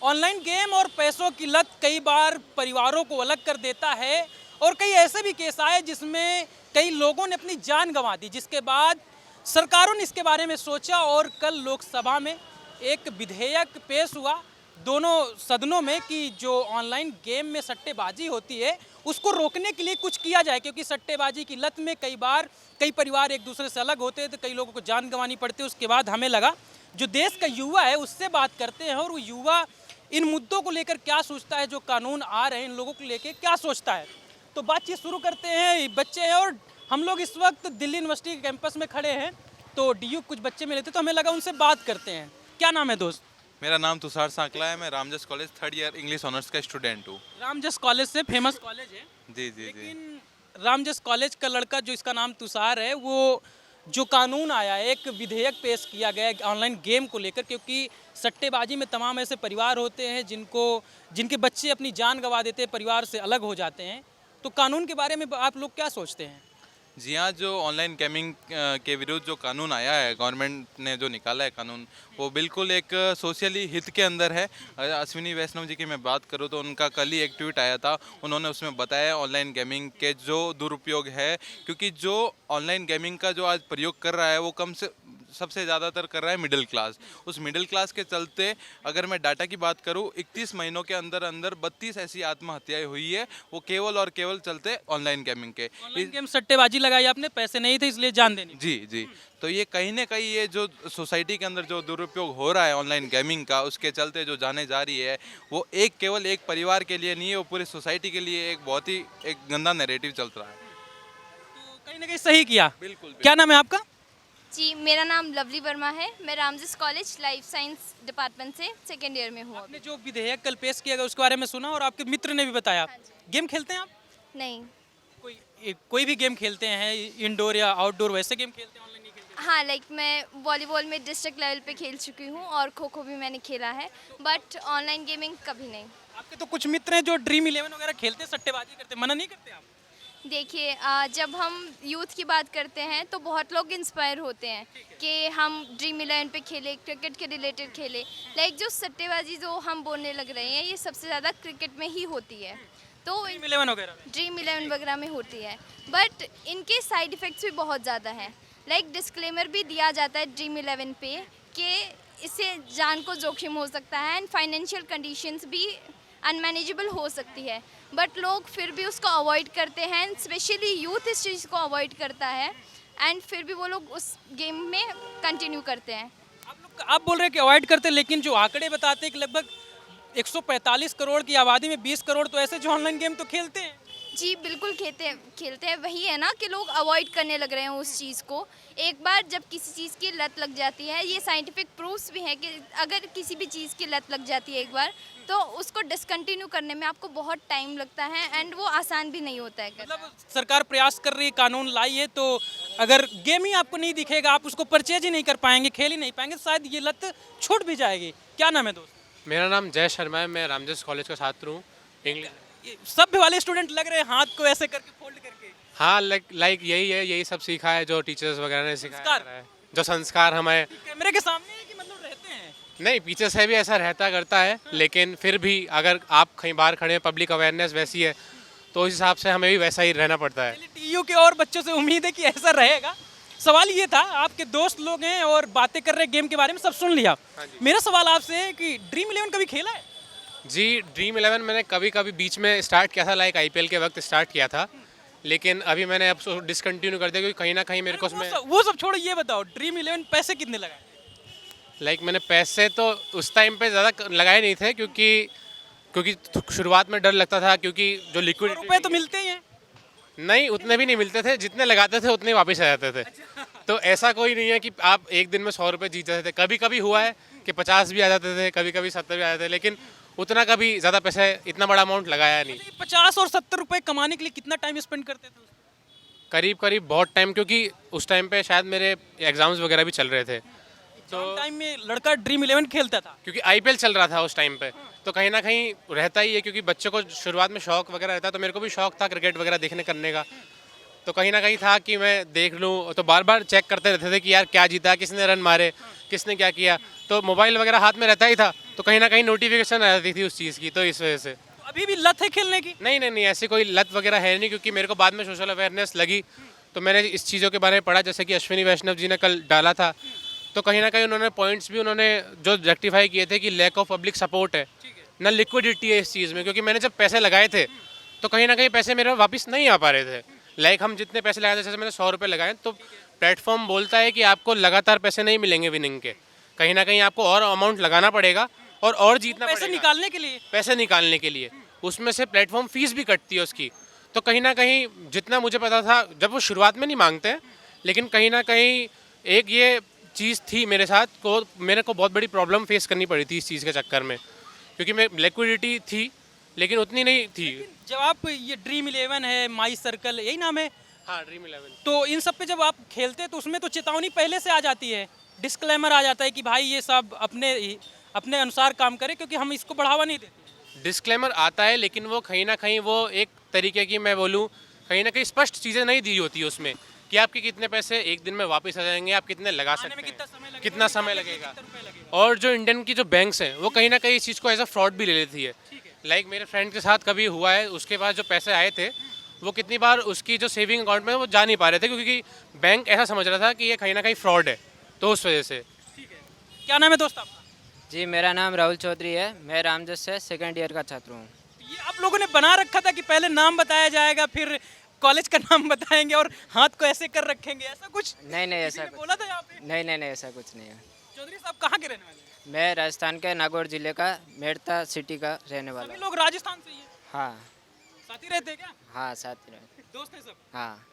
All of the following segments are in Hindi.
ऑनलाइन गेम और पैसों की लत कई बार परिवारों को अलग कर देता है और कई ऐसे भी केस आए जिसमें कई लोगों ने अपनी जान गंवा दी, जिसके बाद सरकारों ने इसके बारे में सोचा और कल लोकसभा में एक विधेयक पेश हुआ दोनों सदनों में कि जो ऑनलाइन गेम में सट्टेबाजी होती है उसको रोकने के लिए कुछ किया जाए, क्योंकि सट्टेबाजी की लत में कई बार कई परिवार एक दूसरे से अलग होते हैं तो कई लोगों को जान गंवानी पड़ती है। उसके बाद हमें लगा जो देश का युवा है उससे बात करते हैं और वो युवा इन मुद्दों को लेकर क्या सोचता है, जो कानून आ रहे हैं इन लोगों को लेकर क्या सोचता है। तो बातचीत शुरू करते हैं। बच्चे हैं और हम लोग इस वक्त दिल्ली यूनिवर्सिटी के कैंपस में खड़े हैं, तो डीयू कुछ बच्चे मिले थे तो हमें लगा उनसे बात करते हैं। क्या नाम है दोस्त? मेरा नाम तुषार सांकला है। मैं Ramjas college 3rd year English honours का स्टूडेंट हूँ। रामजस कॉलेज से फेमस कॉलेज है। जी जी जी। लेकिन रामजस कॉलेज का लड़का जो इसका नाम तुषार है, वो जो कानून आया है, एक विधेयक पेश किया गया है ऑनलाइन गेम को लेकर, क्योंकि सट्टेबाजी में तमाम ऐसे परिवार होते हैं जिनके बच्चे अपनी जान गंवा देते हैं, परिवार से अलग हो जाते हैं। तो कानून के बारे में आप लोग क्या सोचते हैं? जी हाँ, जो ऑनलाइन गेमिंग के विरुद्ध जो कानून आया है, गवर्नमेंट ने जो निकाला है कानून, वो बिल्कुल एक सोशली हित के अंदर है। अश्विनी वैष्णव जी की मैं बात करूँ तो उनका कल ही एक ट्वीट आया था, उन्होंने उसमें बताया ऑनलाइन गेमिंग के जो दुरुपयोग है, क्योंकि जो ऑनलाइन गेमिंग का जो आज प्रयोग कर रहा है वो सबसे ज़्यादातर कर रहा है मिडिल क्लास। उस मिडिल क्लास के चलते अगर मैं डाटा की बात करूं, 31 महीनों के अंदर अंदर 32 ऐसी आत्महत्याएं हुई है, वो केवल और केवल चलते ऑनलाइन गेमिंग के। ऑनलाइन गेम सट्टेबाजी लगाई आपने, पैसे नहीं थे इसलिए जान देनी। जी जी। तो ये कहीं ना कहीं ये जो सोसाइटी के अंदर जो दुरुपयोग हो रहा है ऑनलाइन गेमिंग का, उसके चलते जो जाने जा रही है वो केवल एक परिवार के लिए नहीं है, वो पूरी सोसाइटी के लिए एक बहुत ही एक गंदा नैरेटिव चल रहा है। तो कहीं ना कहीं सही किया। बिल्कुल। क्या नाम है आपका? जी, मेरा नाम लवली वर्मा है। मैं Ramjas college life science department से 2nd ईयर में हूँ। आपने जो विधेयक कल पेश किया गया उसके बारे में सुना और आपके मित्र ने भी बताया। हाँ जी। गेम खेलते हैं आप? नहीं। कोई भी गेम खेलते हैं, इंडोर या आउटडोर, वैसे गेम खेलते हैं, ऑनलाइन नहीं खेलते? हाँ, मैं वॉलीबॉल में डिस्ट्रिक्ट लेवल पे खेल चुकी हूँ और खो खो भी मैंने खेला है, बट ऑनलाइन गेमिंग कभी नहीं। आपके तो कुछ मित्र हैं जो ड्रीम 11 वगैरह खेलते हैं, सट्टेबाजी करते हैं, मना नहीं करते आप? देखिए, जब हम यूथ की बात करते हैं तो बहुत लोग इंस्पायर होते हैं कि हम ड्रीम 11 पे खेले, क्रिकेट के रिलेटेड खेले। जो सट्टेबाजी जो हम बोलने लग रहे हैं, ये सबसे ज़्यादा क्रिकेट में ही होती है, तो ड्रीम 11 वगैरह में? ड्रीम 11 वगैरह में होती है, बट इनके साइड इफ़ेक्ट्स भी बहुत ज़्यादा हैं। डिस्क्लेमर भी दिया जाता है ड्रीम 11 पे कि इससे जान को जोखिम हो सकता है एंड फाइनेंशियल कंडीशंस भी अनमैनेजेबल हो सकती है, बट लोग फिर भी उसको अवॉइड करते हैं, स्पेशली यूथ इस चीज़ को अवॉइड करता है एंड फिर भी वो लोग उस गेम में कंटिन्यू करते हैं। आप बोल रहे हैं कि अवॉइड करते हैं, लेकिन जो आंकड़े बताते हैं कि लगभग 145 करोड़ की आबादी में 20 करोड़ तो ऐसे जो ऑनलाइन गेम तो खेलते हैं। जी बिल्कुल, खेलते हैं। वही है ना कि लोग अवॉइड करने लग रहे हैं उस चीज़ को। एक बार जब किसी चीज़ की लत लग जाती है, ये साइंटिफिक प्रूफ्स भी हैं कि अगर किसी भी चीज़ की लत लग जाती है एक बार, तो उसको डिसकंटिन्यू करने में आपको बहुत टाइम लगता है एंड वो आसान भी नहीं होता है। मतलब सरकार प्रयास कर रही है, कानून लाई है, तो अगर गेम ही आपको नहीं दिखेगा, आप उसको परचेज ही नहीं कर पाएंगे, खेल ही नहीं पाएंगे, शायद ये लत छूट भी जाएगी। क्या नाम है दोस्त? मेरा नाम जय शर्मा है। मैं रामजस कॉलेज का छात्र हूँ, इंग्लिश। सभ्य वाले स्टूडेंट लग रहे हैं, हाथ को ऐसे करके फोल्ड करके। हाँ, लाइक यही है, यही सब सीखा है जो टीचर्स वगैरह ने सिखाया संस्कार? है, जो संस्कार हमें। कैमरे के सामने है कि मतलब रहते हैं? नहीं, पीछे से भी ऐसा रहता करता है, लेकिन फिर भी अगर आप कहीं बाहर खड़े हैं, पब्लिक अवेयरनेस वैसी है, तो उस हिसाब से हमें भी वैसा ही रहना पड़ता है। टीयू के और बच्चों से उम्मीद है कि ऐसा रहेगा। सवाल ये था, आपके दोस्त लोग हैं और बातें कर रहे हैं गेम के बारे में, सब सुन लिया। मेरा सवाल आपसे है कि ड्रीम 11 कभी खेला है? जी, ड्रीम 11 मैंने कभी कभी बीच में स्टार्ट किया था, लाइक IPL के वक्त स्टार्ट किया था, लेकिन अभी मैंने अब डिसकंटिन्यू कर दिया, क्योंकि कहीं ना कहीं मेरे को उसमें वो सब छोड़ो, ये बताओ ड्रीम 11 पैसे कितने लगाए? मैंने पैसे तो उस टाइम पे ज़्यादा लगाए नहीं थे, क्योंकि शुरुआत में डर लगता था, क्योंकि जो लिक्विड रुपए तो मिलते ही हैं। नहीं, उतने भी नहीं मिलते थे, जितने लगाते थे उतने वापस आ जाते थे। तो ऐसा कोई नहीं है कि आप एक दिन में 100 रुपये जीत जाते थे। कभी कभी हुआ है कि 50 भी आ जाते थे, कभी कभी 70 भी आ जाते थे, लेकिन उतना कभी ज़्यादा पैसे, इतना बड़ा अमाउंट लगाया नहीं। 50 और 70 रुपए कमाने के लिए कितना टाइम स्पेंड करते थे? करीब बहुत टाइम, क्योंकि उस टाइम पे शायद मेरे एग्जाम्स वगैरह भी चल रहे थे, तो टाइम में लड़का ड्रीम 11 खेलता था, क्योंकि IPL चल रहा था उस टाइम पे, तो कहीं ना कहीं रहता ही है, क्योंकि बच्चों को शुरुआत में शौक वगैरह रहता है, तो मेरे को भी शौक था क्रिकेट वगैरह देखने करने का, तो कहीं ना कहीं था कि मैं देख लूँ, तो बार बार चेक करते रहते थे कि यार क्या जीता, किसने रन मारे, किसने क्या किया। तो मोबाइल वगैरह हाथ में रहता ही था, तो कहीं ना कहीं नोटिफिकेशन आ जाती थी उस चीज़ की, तो इस वजह से। अभी भी लत है खेलने की? नहीं नहीं नहीं, ऐसी कोई लत वगैरह है नहीं, क्योंकि मेरे को बाद में सोशल अवेयरनेस लगी तो मैंने इस चीज़ों के बारे में पढ़ा, जैसे कि अश्विनी वैष्णव जी ने कल डाला था, तो कहीं ना कहीं उन्होंने पॉइंट्स भी उन्होंने जो रेक्टिफाई किए थे कि लैक ऑफ पब्लिक सपोर्ट है, ना लिक्विडिटी है इस चीज़ में, क्योंकि मैंने जब पैसे लगाए थे तो कहीं ना कहीं पैसे मेरे वापस नहीं आ पा रहे थे। लाइक हम जितने पैसे लगाए थे, जैसे मैंने 100 रुपये लगाए, तो प्लेटफॉर्म बोलता है कि आपको लगातार पैसे नहीं मिलेंगे विनिंग के, कहीं ना कहीं आपको और अमाउंट लगाना पड़ेगा और जीतना पैसे पड़ेगा निकालने के लिए? पैसे निकालने के लिए। उसमें से प्लेटफॉर्म फीस भी कटती है उसकी। तो कहीं ना कहीं जितना मुझे पता था, जब वो शुरुआत में नहीं मांगते हैं, लेकिन कहीं ना कहीं एक ये चीज़ थी मेरे साथ को, मेरे को बहुत बड़ी प्रॉब्लम फेस करनी पड़ी थी इस चीज़ के चक्कर में, क्योंकि मैं लिक्विडिटी थी लेकिन उतनी नहीं थी। जब आप ये ड्रीम 11 है, माई सर्कल, यही नाम है, हाँ ड्रीम 11। तो इन सब पे जब आप खेलते हैं तो उसमें तो चेतावनी पहले से आ जाती है, डिस्क्लेमर आ जाता है कि भाई ये सब अपने अनुसार काम करें, क्योंकि हम इसको बढ़ावा नहीं देते। डिस्क्लेमर आता है, लेकिन वो कहीं ना कहीं वो एक तरीके की, मैं बोलूँ कहीं ना कहीं स्पष्ट चीज़ें नहीं दी होती है उसमें, कि आपके कितने पैसे एक दिन में वापस आ जाएंगे, आप कितने लगा आने में सकते हैं, कितना समय लगेगा, कितना समय लगेगा। कितने रुपए लगेगा। और जो इंडियन की जो बैंक्स हैं वो कहीं ना कहीं इस चीज़ को एज अ फ्रॉड भी ले लेती है। लाइक मेरे फ्रेंड के साथ कभी हुआ है, उसके पास जो पैसे आए थे वो कितनी बार उसकी जो सेविंग अकाउंट में वो जा नहीं पा रहे थे, क्योंकि बैंक ऐसा समझ रहा था कि ये कहीं ना कहीं फ्रॉड है, तो उस वजह से। क्या नाम है दोस्त आपका? जी मेरा नाम राहुल चौधरी है, मैं रामजस से सेकंड ईयर का छात्र हूँ। ये आप लोगों ने बना रखा था कि पहले नाम बताया जाएगा, फिर कॉलेज का नाम बताएंगे और हाथ को ऐसे कर रखेंगे, ऐसा कुछ नहीं नहीं किसी ऐसा ने कुछ बोला था यहाँ पे? नहीं नहीं नहीं ऐसा कुछ नहीं है। चौधरी साहब कहाँ के रहने वाले हैं? मैं राजस्थान के नागौर ज़िले का मेड़ता सिटी का रहने वाला सभी हूँ। लोग राजस्थान से ही है? हाँ साथ ही रहते हैं क्या? हाँ साथ ही रहे। दोस्त है सब? हाँ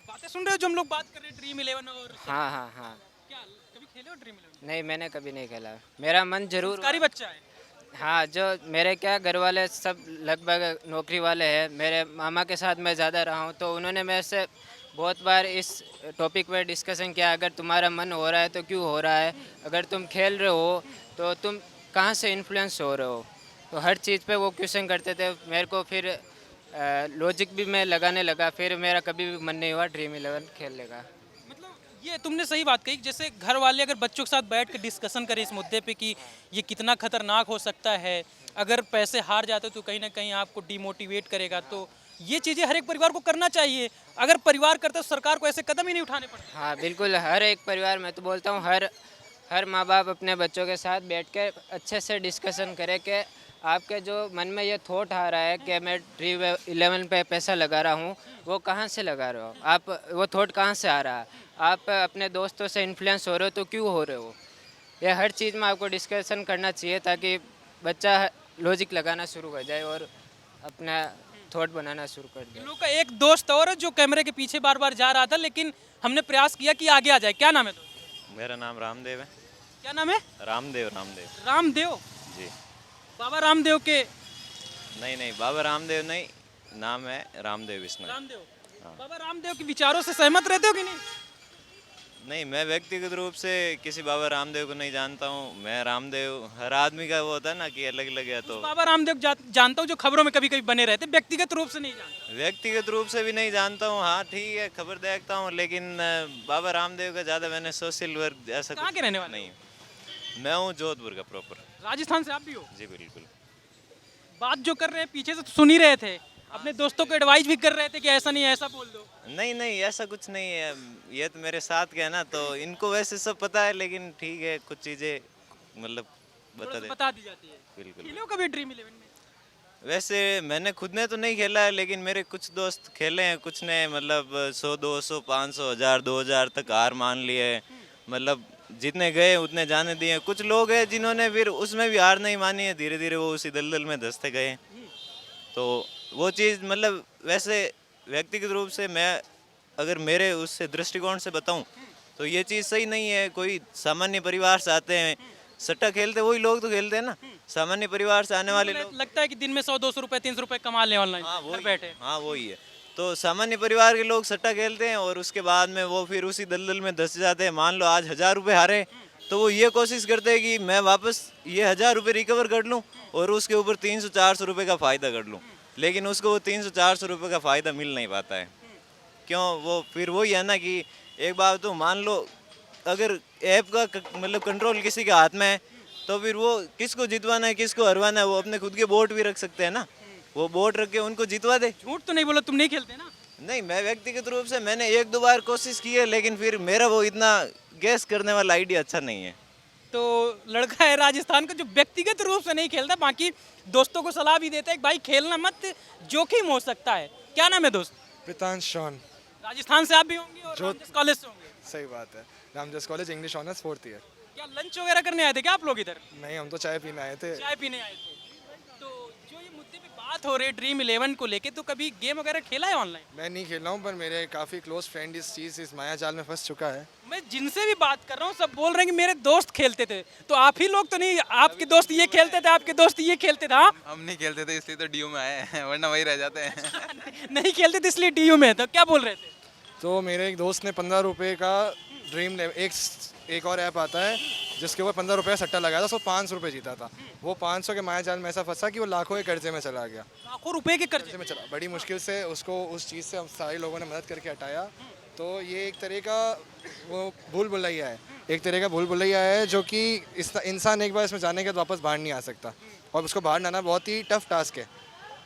बातें सुन रहे हो जो हम लोग बात कर रहे हैं ड्रीम 11 और हाँ हाँ हाँ। क्या कभी खेले हो ड्रीम 11? नहीं मैंने कभी नहीं खेला, मेरा मन जरूर। सरकारी बच्चा है। हाँ जो मेरे क्या घर वाले सब लगभग नौकरी वाले हैं, मेरे मामा के साथ मैं ज़्यादा रहा हूँ, तो उन्होंने मेरे से बहुत बार इस टॉपिक पे डिस्कशन किया, अगर तुम्हारा मन हो रहा है तो क्यों हो रहा है, अगर तुम खेल रहे हो तो तुम कहाँ से इन्फ्लुएंस हो रहे हो, तो हर चीज़ पे वो क्वेश्चन करते थे मेरे को। फिर लॉजिक भी मैं लगाने लगा, फिर मेरा कभी भी मन नहीं हुआ ड्रीम 11 खेलने का। मतलब ये तुमने सही बात कही, जैसे घर वाले अगर बच्चों के साथ बैठ के डिस्कशन करें इस मुद्दे पे कि ये कितना खतरनाक हो सकता है, अगर पैसे हार जाते हो तो कहीं ना कहीं आपको डिमोटिवेट करेगा, तो ये चीज़ें हर एक परिवार को करना चाहिए। अगर परिवार करता तो सरकार को ऐसे कदम ही नहीं उठाने पड़ते। हाँ बिल्कुल, हर एक परिवार, मैं तो बोलता हूँ हर माँ बाप अपने बच्चों के साथ बैठ के अच्छे से डिस्कशन करे कि आपके जो मन में ये थॉट आ रहा है कि मैं ड्रीम 11 पे पैसा लगा रहा हूँ, वो कहाँ से लगा रहे हो आप, वो थॉट कहाँ से आ रहा है, आप अपने दोस्तों से इन्फ्लुएंस हो रहे हो तो क्यों हो रहे हो। ये हर चीज़ में आपको डिस्कशन करना चाहिए, ताकि बच्चा लॉजिक लगाना शुरू कर जाए और अपना थॉट बनाना शुरू कर दे। इन लोग का एक दोस्त और है जो कैमरे के पीछे बार बार जा रहा था, लेकिन हमने प्रयास किया कि आगे आ जाए। क्या नाम है दोस्त? मेरा नाम रामदेव है। क्या नाम है? रामदेव रामदेव? जी। बाबा रामदेव के? नहीं बाबा रामदेव नहीं, नाम है रामदेव विष्णु। रामदेव। बाबा रामदेव के विचारों से सहमत रहते हो कि नहीं? नहीं, मैं व्यक्तिगत रूप से किसी बाबा रामदेव को नहीं जानता हूँ। मैं रामदेव, हर आदमी का वो होता है ना कि अलग अलग है, तो बाबा रामदेव जानता हूँ जो खबरों में कभी कभी बने रहते, व्यक्तिगत रूप से नहीं जानता। व्यक्तिगत रूप से भी नहीं जानता हूँ। हाँ ठीक है, खबर देखता हूँ, लेकिन बाबा रामदेव का ज़्यादा मैंने सोशल वर्क ऐसा कहाँ के रहने वाले? नहीं। मैं हूँ जोधपुर का प्रॉपर। राजस्थान से आप भी हो? जी बिल्कुल। बात जो कर रहे हैं पीछे से तो सुन ही रहे थे, अपने दोस्तों को एडवाइस भी कर रहे थे कि ऐसा नहीं ऐसा बोल दो। नहीं ऐसा कुछ नहीं है, ये तो मेरे साथ के है ना, तो इनको वैसे सब पता है, लेकिन ठीक है कुछ चीज़ें मतलब बता दे। बता दी जाती है। बिल्कुल। खेले हो कभी ड्रीम 11 में? वैसे मैंने खुद ने तो नहीं खेला है, लेकिन मेरे कुछ दोस्त खेले हैं, कुछ ने मतलब 100 200 500 1000 2000 तक हार मान लिए है। मतलब जितने गए उतने जाने दिए। कुछ लोग हैं जिन्होंने फिर उसमें भी हार नहीं मानी है, धीरे धीरे वो उसी दलदल में धंसते गए। तो वो चीज़ मतलब वैसे व्यक्तिगत रूप से मैं अगर मेरे उससे दृष्टिकोण से बताऊं तो ये चीज़ सही नहीं है। कोई सामान्य परिवार से आते हैं, सट्टा खेलते वही लोग तो खेलते हैं ना, सामान्य परिवार से आने वाले लोग। लगता है कि दिन में 100 200 रुपए 300 रुपए कमा लें ऑनलाइन, हाँ घर बैठे। हाँ वही है। तो सामान्य परिवार के लोग सट्टा खेलते हैं और उसके बाद में वो फिर उसी दलदल में धंस जाते हैं। मान लो आज 1000 रुपये हारे तो वो ये कोशिश करते हैं कि मैं वापस ये 1000 रुपये रिकवर कर लूँ और उसके ऊपर 300 400 रुपये का फ़ायदा कर लूँ, लेकिन उसको वो 300 400 रुपये का फ़ायदा मिल नहीं पाता है। क्यों वो फिर वही है ना कि एक बार तो मान लो अगर ऐप का मतलब कंट्रोल किसी के हाथ में है तो फिर वो किसको जितवाना है किसको हरवाना है वो अपने खुद के वोट भी रख सकते हैं ना, वो वोट रख के उनको जितवा दे। झूठ तो नहीं बोला, तुम नहीं खेलते ना? नहीं, मैं व्यक्तिगत रूप से मैंने एक दो बार कोशिश की है, लेकिन फिर मेरा वो इतना गैस करने वाला आइडिया अच्छा नहीं है। तो लड़का है राजस्थान का जो व्यक्तिगत रूप से नहीं खेलता, बाकी दोस्तों को सलाह भी देता है कि भाई खेलना मत, जोखिम हो सकता है। क्या नाम है दोस्त? प्रितांश शॉन। राजस्थान से आप भी होंगे और जो- रामजस कॉलेज से होंगे। सही बात है। Ramjas college English honours 4th year. क्या लंच वगैरह करने आए थे क्या आप लोग इधर? नहीं, हम तो चाय पीने आए थे। चाय पीने आए थे। तो जो ये मुद्दे पे बात हो रही है ड्रीम 11 को लेके, तो कभी गेम वगैरह खेला है ऑनलाइन? मैं नहीं खेला हूँ, पर मेरे काफ़ी क्लोज फ्रेंड इस माया जाल में फंस चुका है। मैं जिनसे भी बात कर रहा हूँ सब बोल रहे हैं कि मेरे दोस्त खेलते थे। तो आप ही लोग तो नहीं, आपके दोस्त ये खेलते थे, आपके दोस्त ये खेलते थे? हाँ? हम नहीं खेलते थे इसलिए तो डीयू में आए हैं, वरना वही रह जाते हैं। नहीं खेलते थे इसलिए डीयू में। तो क्या बोल रहे थे? तो मेरे एक दोस्त ने 15 रुपये का एक और ऐप आता है जिसके ऊपर 15 रुपये का सट्टा लगाया था, उसको 500 रुपये जीता था। वो 500 के माया जाल में ऐसा फंसा कि वो लाखों के कर्जे में चला गया। लाखों रुपए के कर्जे कर्जे में चला, बड़ी मुश्किल से उसको उस चीज़ से हम सारे लोगों ने मदद करके हटाया। तो ये एक तरह का वो भूल भुलैया है, एक तरह का भूल भुलैया है जो कि इंसान एक बार इसमें जाने के बाद वापस बाहर नहीं आ सकता, और उसको बाहर लाना बहुत ही टफ टास्क है।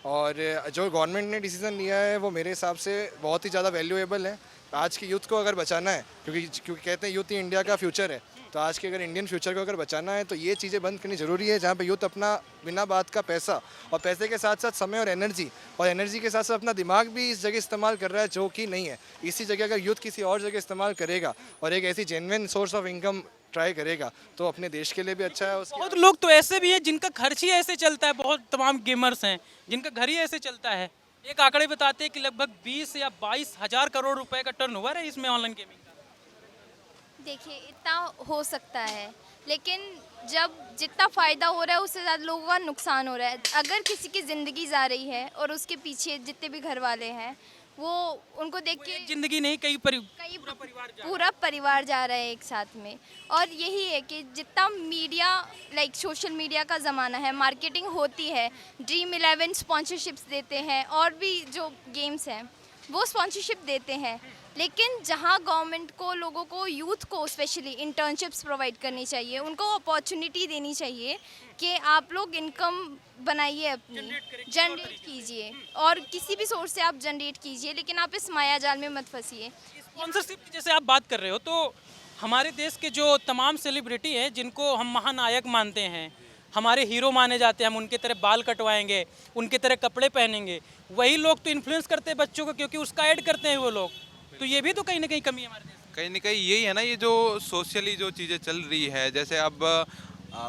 और जो गवर्नमेंट ने डिसीज़न लिया है वो मेरे हिसाब से बहुत ही ज़्यादा वैल्यूएबल है। आज की यूथ को अगर बचाना है, क्योंकि कहते हैं यूथ ही इंडिया का फ्यूचर है, तो आज के अगर इंडियन फ्यूचर को अगर बचाना है तो ये चीज़ें बंद करनी ज़रूरी है, जहाँ पे यूथ अपना बिना बात का पैसा और पैसे के साथ साथ समय और एनर्जी के साथ साथ अपना दिमाग भी इस जगह इस्तेमाल कर रहा है जो कि नहीं है। इसी जगह अगर यूथ किसी और जगह इस्तेमाल करेगा और एक ऐसी genuine source of income try करेगा तो अपने देश के लिए भी अच्छा है। उसके बहुत लोग तो ऐसे भी हैं जिनका खर्च ही ऐसे चलता है, बहुत तमाम गेमर्स हैं जिनका घर ही ऐसे चलता है। एक आंकड़े बताते हैं कि लगभग 20 या 22 हजार करोड़ रुपए का टर्नओवर है इसमें ऑनलाइन गेमिंग का। देखिए इतना हो सकता है, लेकिन जब जितना फ़ायदा हो रहा है उससे ज़्यादा लोगों का नुकसान हो रहा है। अगर किसी की ज़िंदगी जा रही है और उसके पीछे जितने भी घर वाले हैं वो उनको देख के जिंदगी नहीं, कई पूरा परिवार जा रहा है एक साथ में। और यही है कि जितना मीडिया लाइक सोशल मीडिया का ज़माना है, मार्केटिंग होती है, ड्रीम 11 स्पॉन्सरशिप्स देते हैं और भी जो गेम्स हैं वो स्पॉन्सरशिप देते हैं, लेकिन जहां गवर्नमेंट को लोगों को, यूथ को स्पेशली इंटर्नशिप्स प्रोवाइड करनी चाहिए, उनको अपॉर्चुनिटी देनी चाहिए कि आप लोग इनकम बनाइए, अपनी जनरेट कीजिए और किसी भी सोर्स से आप जनरेट कीजिए, लेकिन आप इस माया जाल में मत फंसिए। स्पॉन्सरशिप की जैसे आप बात कर रहे हो, तो हमारे देश के जो तमाम सेलिब्रिटी हैं जिनको हम महानायक मानते हैं, हमारे हीरो माने जाते हैं, हम उनके तरह बाल कटवाएंगे, उनके तरह कपड़े पहनेंगे, वही लोग तो इन्फ्लुएंस करते हैं बच्चों को, क्योंकि उसका ऐड करते हैं वो लोग। तो ये भी तो कहीं ना कहीं कमी है हमारे देश में। कहीं ना कहीं यही है ना, ये जो सोशली जो चीज़ें चल रही है, जैसे अब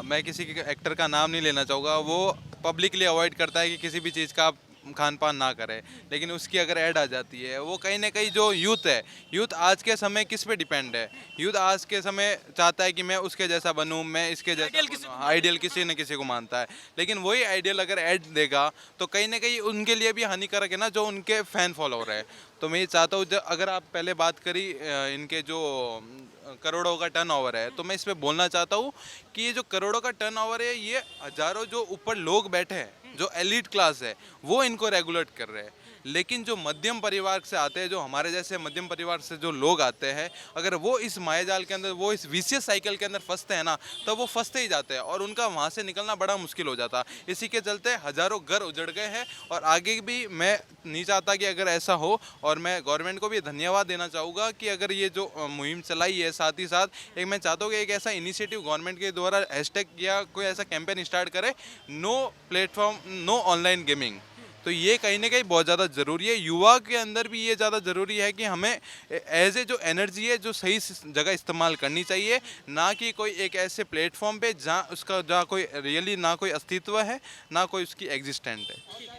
मैं किसी के एक्टर का नाम नहीं लेना चाहूँगा, वो पब्लिकली अवॉइड करता है कि किसी भी चीज़ का खान पान ना करे, लेकिन उसकी अगर ऐड आ जाती है, वो कहीं ना कहीं जो यूथ है, यूथ आज के समय किस पे डिपेंड है? यूथ आज के समय चाहता है कि मैं उसके जैसा बनूं, मैं इसके जैसा, आइडियल किसी न किसी को मानता है, लेकिन वही आइडियल अगर ऐड देगा तो कहीं ना कहीं उनके लिए भी हानिकारक है ना, जो उनके फैन फॉलोअर है। तो मैं ये चाहता हूँ, अगर आप पहले बात करी इनके जो करोड़ों का टर्नओवर है, तो मैं इस पे बोलना चाहता हूँ कि ये जो करोड़ों का टर्नओवर है, ये हजारों जो ऊपर लोग बैठे हैं, जो एलिट क्लास है, वो इनको रेगुलेट कर रहे हैं। लेकिन जो मध्यम परिवार से आते हैं, जो हमारे जैसे मध्यम परिवार से जो लोग आते हैं, अगर वो इस मायाजाल के अंदर, वो इस विशियस साइकिल के अंदर फंसते हैं ना, तो वो फंसते ही जाते हैं और उनका वहाँ से निकलना बड़ा मुश्किल हो जाता है। इसी के चलते हज़ारों घर उजड़ गए हैं और आगे भी मैं नहीं चाहता कि अगर ऐसा हो, और मैं गवर्नमेंट को भी धन्यवाद देना चाहूँगा कि अगर ये जो मुहिम चलाई है, साथ ही साथ एक मैं चाहता हूँ कि एक ऐसा इनिशिएटिव गवर्नमेंट के द्वारा हैशटैग या कोई ऐसा कैंपेन स्टार्ट करे, no platform, no online gaming. तो ये कहीं ना कहीं बहुत ज़्यादा ज़रूरी है। युवा के अंदर भी ये ज़्यादा ज़रूरी है कि हमें एज ए जो एनर्जी है, जो सही जगह इस्तेमाल करनी चाहिए, ना कि कोई एक ऐसे प्लेटफॉर्म पे जहाँ कोई रियली ना कोई अस्तित्व है, ना कोई उसकी एग्जिस्टेंट है।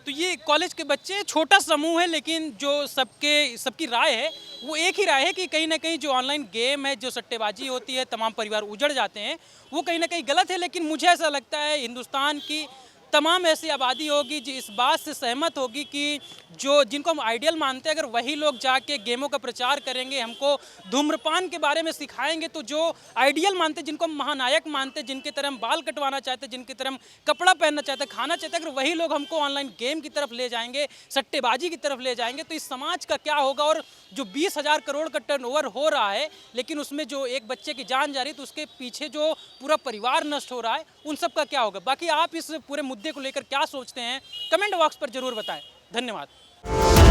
तो ये कॉलेज के बच्चे, छोटा समूह है, लेकिन जो सबकी राय है वो एक ही राय है कि कहीं ना कहीं जो ऑनलाइन गेम है, जो सट्टेबाजी होती है, तमाम परिवार उजड़ जाते हैं, वो कहीं ना कहीं गलत है। लेकिन मुझे ऐसा लगता है हिंदुस्तान की तमाम ऐसी आबादी होगी जो इस बात से सहमत होगी कि जो जिनको हम आइडियल मानते हैं, अगर वही लोग जाके गेमों का प्रचार करेंगे, हमको धूम्रपान के बारे में सिखाएंगे, तो जो आइडियल मानते हैं, जिनको हम महानायक मानते हैं, जिनके तरह हम बाल कटवाना चाहते हैं, जिनकी तरह हम कपड़ा पहनना चाहते हैं, खाना चाहते हैं, अगर वही लोग हमको ऑनलाइन गेम की तरफ ले जाएंगे, सट्टेबाजी की तरफ ले जाएंगे, तो इस समाज का क्या होगा। और जो 20,000 करोड़ का टर्नओवर हो रहा है, लेकिन उसमें जो एक बच्चे की जान जा रही है, तो उसके पीछे जो पूरा परिवार नष्ट हो रहा है, उन सब का क्या होगा। बाकी आप इस पूरे मुद्दे को लेकर क्या सोचते हैं, कमेंट बॉक्स पर जरूर बताएं। धन्यवाद।